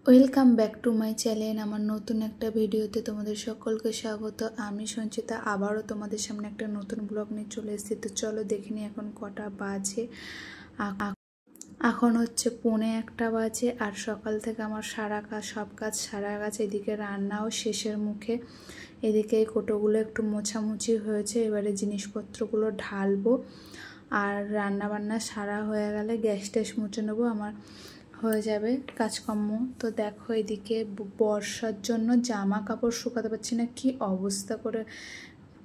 Welcome back to my channel. আমার নতুন একটা ভিডিওতে তোমাদের সকলকে স্বাগত। আমি সঞ্চিতা আবারও তোমাদের সামনে একটা নতুন ব্লগ নিয়ে চলে এসেছি। তো চলো দেখে নিই এখন কটা বাজে। এখন হচ্ছে 1:45 বাজে। আর সকাল থেকে আমার সব কাজ সারা গেছে। এদিকে রান্নাও শেষের মুখে। এদিকে এই কোটোগুলো একটু মোছামুছি হয়েছে, এবারে জিনিসপত্রগুলো ঢালবো। আর রান্নাবান্না সারা হয়ে গেলে গ্যাস ট্যাস মুছে নেবো, আমার হয়ে যাবে কাজকর্ম। তো দেখো এদিকে বর্ষার জন্য জামা কাপড় শুকাতে পারছি না, কি অবস্থা করে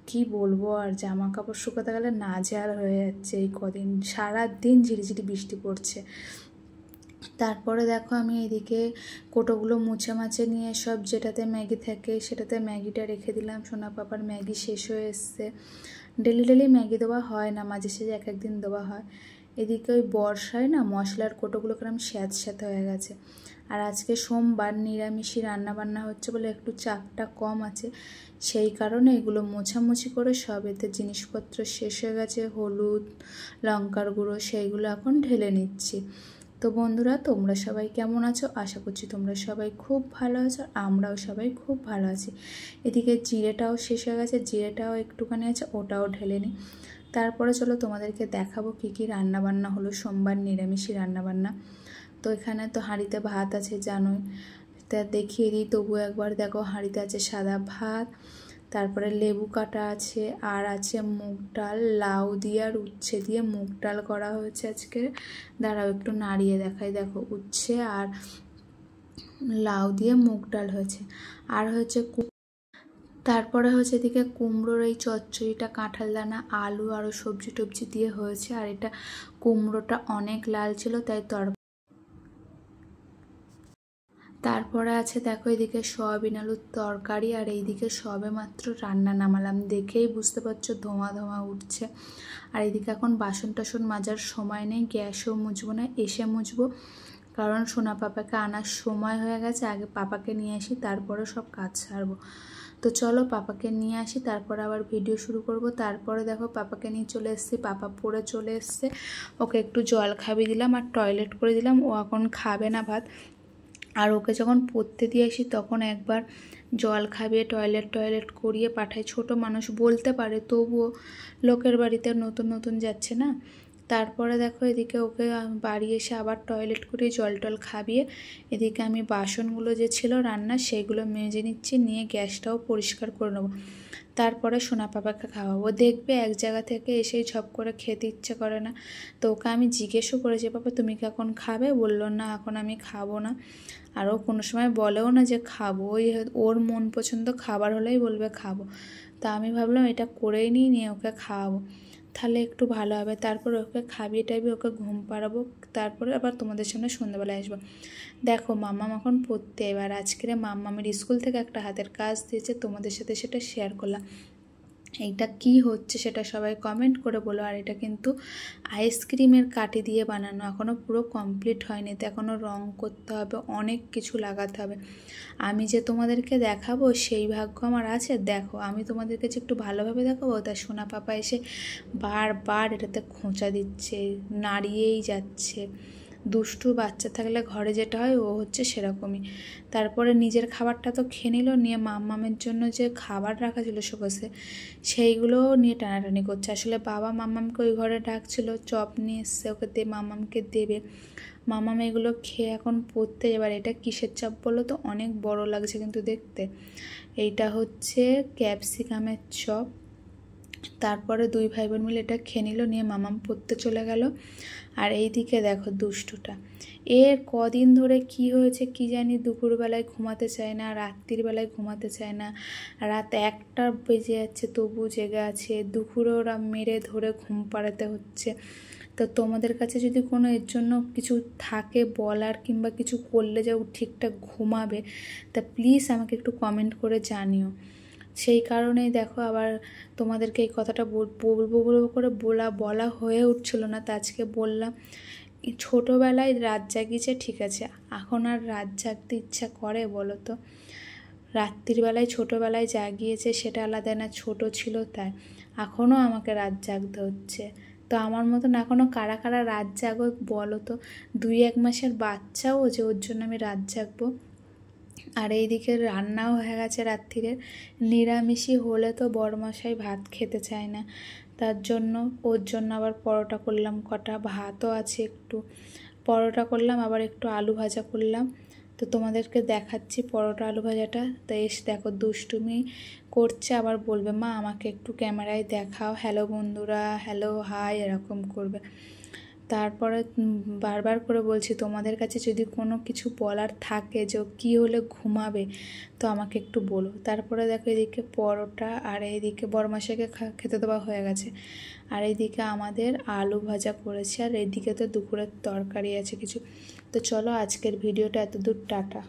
কি বলবো। আর জামা কাপড় শুকাতে গেলে নাজেহাল হয়ে যাচ্ছে। এই কদিন সারাদিন ঝিরিঝিরি বৃষ্টি পড়ছে। তারপরে দেখো আমি এদিকে কোটোগুলো মুছে মাছে নিয়ে সব যেটাতে ম্যাগি থাকে সেটাতে ম্যাগিটা রেখে দিলাম। সোনা পাপার ম্যাগি শেষ হয়ে এসছে। ডেলি ম্যাগি দেওয়া হয় না, মাঝে সাঝে এক একদিন দেওয়া হয়। এদিকে ওই বর্ষায় না মশলার কোটোগুলো কিরম স্যাঁত হয়ে গেছে। আর আজকে সোমবার, নিরামিষই রান্নাবান্না হচ্ছে বলে একটু চাপটা কম আছে, সেই কারণে এগুলো মোছামুছি করে সব এতে জিনিসপত্র শেষ হয়ে গেছে। হলুদ, লঙ্কার গুঁড়ো সেইগুলো এখন ঢেলে নিচ্ছি। তো বন্ধুরা, তোমরা সবাই কেমন আছো? আশা করছি তোমরা সবাই খুব ভালো আছো, আমরাও সবাই খুব ভালো আছি। এদিকে জিরেটাও শেষ হয়ে গেছে, জিরেটাও একটুখানি আছে, ওটাও ঢেলে নিই। তারপরে চলো তোমাদেরকে দেখাবো কি কি রান্নাবান্না হলো সোমবার নিরামিষই রান্নাবান্না। তো এখানে তো হাঁড়িতে ভাত আছে জানোই, তা দেখিয়ে দিই তবু একবার। দেখো হাঁড়িতে আছে সাদা ভাত, তারপরে লেবু কাটা আছে, আর আছে মুগ ডাল, লাউ দিয়ে আর উচ্ছে দিয়ে মুগ ডাল করা হয়েছে আজকে। দাঁড়াও একটু নাড়িয়ে দেখাই। দেখো উচ্ছে আর লাউ দিয়ে মুগ ডাল হয়েছে। আর হয়েছে তারপরে হচ্ছে এদিকে কুমড়োর এই চচ্চড়িটা, কাঁঠাল দানা, আলু আরও সবজি টবজি দিয়ে হয়েছে। আর এটা কুমড়োটা অনেক লাল ছিল তাই তারপরে আছে দেখো এদিকে সয়াবিন আলুর তরকারি। আর এইদিকে সবে মাত্র রান্না নামালাম, দেখেই বুঝতে পারছো ধোঁয়া ধোঁয়া উঠছে। আর এদিকে এখন বাসন টাসন মাজার সময় নেই, গ্যাসও মুছবো না, এসে মুছবো, কারণ সোনা পাপাকে আনার সময় হয়ে গেছে। আগে পাপাকে নিয়ে আসি, তারপরে সব কাজ সারবো। তো চলো পাপাকে নিয়ে আসি, তারপরে আবার ভিডিও শুরু করব। তারপরে দেখো পাপাকে নিয়ে চলে এসেছি, পাপা পড়ে চলে এসছে। ওকে একটু জল খাইয়ে দিলাম আর টয়লেট করে দিলাম। ও এখন খাবে না ভাত। আর ওকে যখন পড়তে দিয়ে আসি তখন একবার জল খাইয়ে টয়লেট করিয়ে পাঠাই। ছোট মানুষ বলতে পারে, তবুও লোকের বাড়িতে নতুন নতুন যাচ্ছে না। তারপরে দেখো এদিকে ওকে বাড়ি এসে আবার টয়লেট করিয়ে জল টল খাইয়ে এদিকে আমি বাসনগুলো যে ছিল রান্না সেইগুলো মেজে নিচ্ছি, নিয়ে গ্যাসটাও পরিষ্কার করে নেবো। তারপরে সোনা পাপাকে খাওয়াবো। দেখবে এক জায়গা থেকে এসেই ঝপ করে খেতে ইচ্ছে করে না। তো ওকে আমি জিজ্ঞেসও করেছি, পাপা তুমি কি এখন খাবে? বললো না এখন আমি খাবো না। আর ও কোনো সময় বলেও না যে খাবো, ওর মন পছন্দ খাবার হলেই বলবে খাবো। তা আমি ভাবলাম এটা করেই নিয়ে ওকে খাওয়াবো, তাহলে একটু ভালো হবে। তারপর ওকে খাবিয়ে টাইবিয়ে ওকে ঘুম পাড়াবো, তারপরে আবার তোমাদের সামনে সন্ধ্যাবেলায় আসবো। দেখো মাম্মাম এখন পড়তে, এবার আজকের মাম্মামের স্কুল থেকে একটা হাতের কাজ দিয়েছে, তোমাদের সাথে সেটা শেয়ার করলাম। এইটা কি হচ্ছে সেটা সবাই কমেন্ট করে বলো। আর এটা কিন্তু আইসক্রিমের কাঠি দিয়ে বানানো, এখনও পুরো কমপ্লিট হয়নি, তো এখনও রং করতে হবে, অনেক কিছু লাগাতে হবে। আমি যে তোমাদেরকে দেখাবো সেই ভাগ্য আমার আছে? দেখো আমি তোমাদের কাছে একটু ভালোভাবে দেখাবো, তাই সোনা পাপা এসে বারবার এটাতে খোঁচা দিচ্ছে, নাড়িয়েই যাচ্ছে। দুষ্টু বাচ্চা থাকলে ঘরে যেটা হয় ও হচ্ছে সেরকমই। তারপরে নিজের খাবারটা তো খেয়ে নিল, নিয়ে মাম্মামের জন্য যে খাবার রাখা ছিল শোকেসে সেইগুলো নিয়ে টানাটানি করছে। আসলে বাবা মাম্মামকে ওই ঘরে ডাকছিল, চপ নিয়ে এসছে ওকে মাম্মামকে দেবে। মাম্মাম এগুলো খেয়ে এখন পড়তে। এবার এটা কিসের চপ বলো তো? অনেক বড় লাগছে কিন্তু দেখতে। এইটা হচ্ছে ক্যাপসিকামের চপ। তারপরে দুই ভাই বোন মিলে এটা খেয়ে নিল, নিয়ে মামাম পড়তে চলে গেল। আর এই দিকে দেখো দুষ্টুটা, এর কদিন ধরে কি হয়েছে কি জানি, দুপুরবেলায় ঘুমাতে চায় না, রাত্রির বেলায় ঘুমাতে চায় না, রাত 1টা বেজে যাচ্ছে তবু জেগে আছে। দুপুরে ওরা মেরে ধরে ঘুম পাড়াতে হচ্ছে। তো তোমাদের কাছে যদি কোনো এর জন্য কিছু থাকে বলার, কিংবা কিছু করলে যে ও ঠিকঠাক ঘুমাবে, তা প্লিজ আমাকে একটু কমেন্ট করে জানিও। সেই কারণেই দেখো আবার তোমাদেরকে এই কথাটা বলবো করে বলা হয়ে উঠছিল না, তা আজকে বললাম। ছোটোবেলায় রাত জাগিয়েছে ঠিক আছে, এখন আর রাত জাগতে ইচ্ছা করে বলো তো? রাত্রির বেলায় ছোটোবেলায় জাগিয়েছে সেটা আলাদা না, ছোট ছিল তাই এখনও আমাকে রাত জাগতে হচ্ছে। তো আমার মতন এখনও কারা কারা রাত জাগো বলো তো, 2-1 মাসের বাচ্চাও যে ওর জন্য আমি রাত জাগবো। আর এইদিকে রান্নাও হয়ে গেছে রাত্রিরের। নিরামিষই হলে তো বড়মশাই ভাত খেতে চায় না, তার জন্য ওর জন্য আবার পরোটা করলাম কটা, ভাতও আছে একটু, পরোটা করলাম, আবার একটু আলু ভাজা করলাম। তো তোমাদেরকে দেখাচ্ছি পরোটা আলু ভাজাটা। তো এসে দেখো দুষ্টুমি করছে, আবার বলবে মা আমাকে একটু ক্যামেরায় দেখাও, হ্যালো বন্ধুরা, হ্যালো হাই এরকম করবে। তারপরে বারবার করে বলছি তোমাদের কাছে যদি কোনো কিছু বলার থাকে যে কী হলে ঘুমাবে তো আমাকে একটু বলো। তারপরে দেখো এদিকে পরোটা, আর এইদিকে বড়মাসাকে খেতে দেওয়া হয়ে গেছে, আর এইদিকে আমাদের আলু ভাজা করেছে, আর এইদিকে তো দুপুরের তরকারি আছে কিছু। তো চলো আজকের ভিডিওটা এতদূর, টাটা।